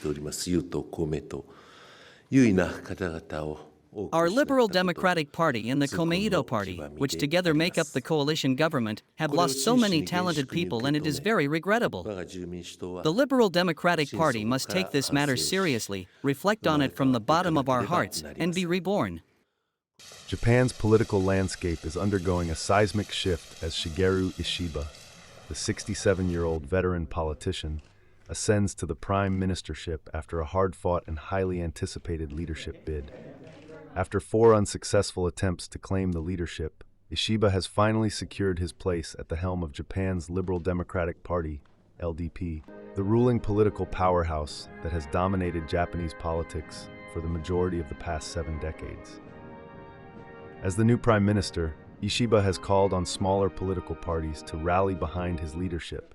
しております与党公明党優位な方々を Our Liberal Democratic Party and the Komeito Party, which together make up the coalition government, have lost so many talented people, and it is very regrettable. The Liberal Democratic Party must take this matter seriously, reflect on it from the bottom of our hearts, and be reborn. Japan's political landscape is undergoing a seismic shift as Shigeru Ishiba, the 67-year-old veteran politician, ascends to the Prime Ministership after a hard-fought and highly anticipated leadership bid. After 4 unsuccessful attempts to claim the leadership, Ishiba has finally secured his place at the helm of Japan's Liberal Democratic Party, LDP, the ruling political powerhouse that has dominated Japanese politics for the majority of the past 7 decades. As the new Prime Minister, Ishiba has called on smaller political parties to rally behind his leadership,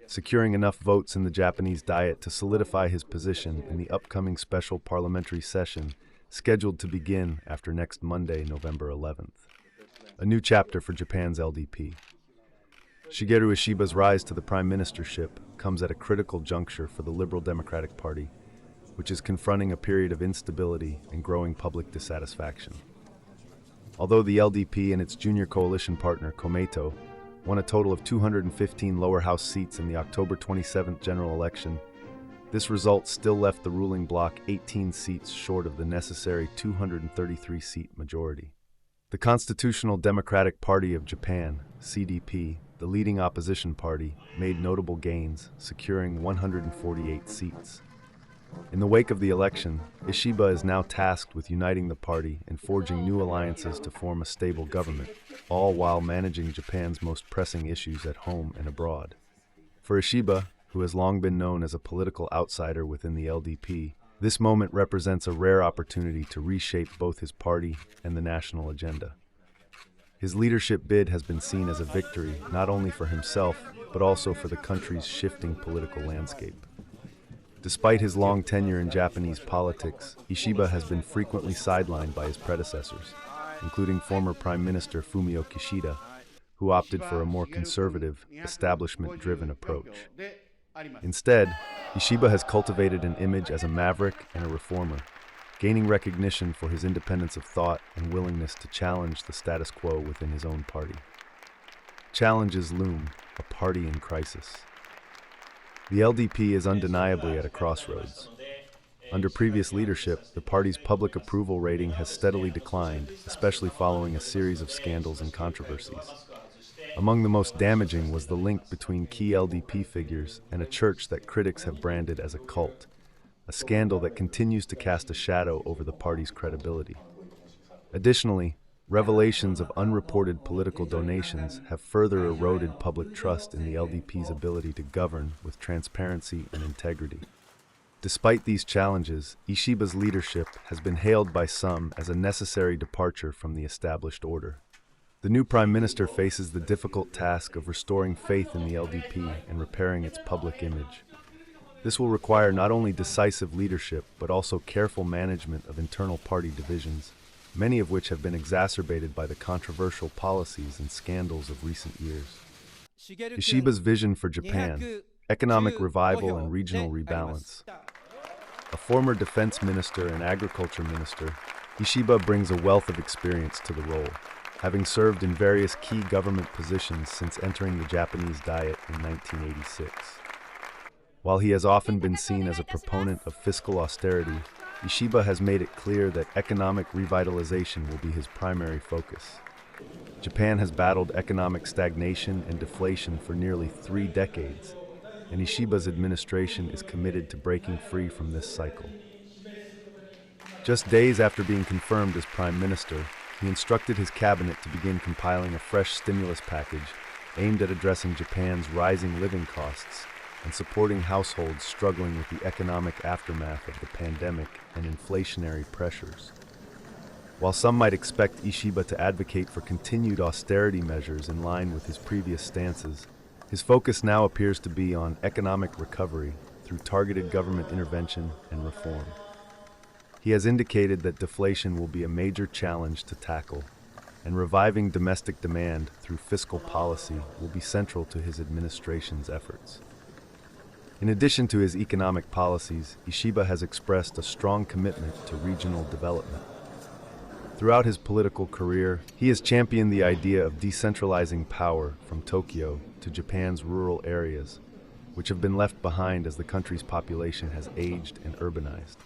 securing enough votes in the Japanese Diet to solidify his position in the upcoming special parliamentary session scheduled to begin after next Monday, November 11th. A new chapter for Japan's LDP. Shigeru Ishiba's rise to the prime ministership comes at a critical juncture for the Liberal Democratic Party, which is confronting a period of instability and growing public dissatisfaction. Although the LDP and its junior coalition partner, Komeito, won a total of 215 lower house seats in the October 27th general election, this result still left the ruling bloc 18 seats short of the necessary 233-seat majority. The Constitutional Democratic Party of Japan, CDP, the leading opposition party, made notable gains, securing 148 seats. In the wake of the election, Ishiba is now tasked with uniting the party and forging new alliances to form a stable government, all while managing Japan's most pressing issues at home and abroad. For Ishiba, who has long been known as a political outsider within the LDP, this moment represents a rare opportunity to reshape both his party and the national agenda. His leadership bid has been seen as a victory not only for himself, but also for the country's shifting political landscape. Despite his long tenure in Japanese politics, Ishiba has been frequently sidelined by his predecessors, including former Prime Minister Fumio Kishida, who opted for a more conservative, establishment-driven approach. Instead, Ishiba has cultivated an image as a maverick and a reformer, gaining recognition for his independence of thought and willingness to challenge the status quo within his own party. Challenges loom, a party in crisis. The LDP is undeniably at a crossroads. Under previous leadership, the party's public approval rating has steadily declined, especially following a series of scandals and controversies. Among the most damaging was the link between key LDP figures and a church that critics have branded as a cult, a scandal that continues to cast a shadow over the party's credibility. Additionally, revelations of unreported political donations have further eroded public trust in the LDP's ability to govern with transparency and integrity. Despite these challenges, Ishiba's leadership has been hailed by some as a necessary departure from the established order. The new Prime Minister faces the difficult task of restoring faith in the LDP and repairing its public image. This will require not only decisive leadership, but also careful management of internal party divisions, many of which have been exacerbated by the controversial policies and scandals of recent years. Ishiba's vision for Japan, economic revival and regional rebalance. A former defense minister and agriculture minister, Ishiba brings a wealth of experience to the role, having served in various key government positions since entering the Japanese Diet in 1986. While he has often been seen as a proponent of fiscal austerity, Ishiba has made it clear that economic revitalization will be his primary focus. Japan has battled economic stagnation and deflation for nearly 3 decades, and Ishiba's administration is committed to breaking free from this cycle. Just days after being confirmed as Prime Minister, he instructed his cabinet to begin compiling a fresh stimulus package aimed at addressing Japan's rising living costs and supporting households struggling with the economic aftermath of the pandemic and inflationary pressures. While some might expect Ishiba to advocate for continued austerity measures in line with his previous stances, his focus now appears to be on economic recovery through targeted government intervention and reform. He has indicated that deflation will be a major challenge to tackle, and reviving domestic demand through fiscal policy will be central to his administration's efforts. In addition to his economic policies, Ishiba has expressed a strong commitment to regional development. Throughout his political career, he has championed the idea of decentralizing power from Tokyo to Japan's rural areas, which have been left behind as the country's population has aged and urbanized.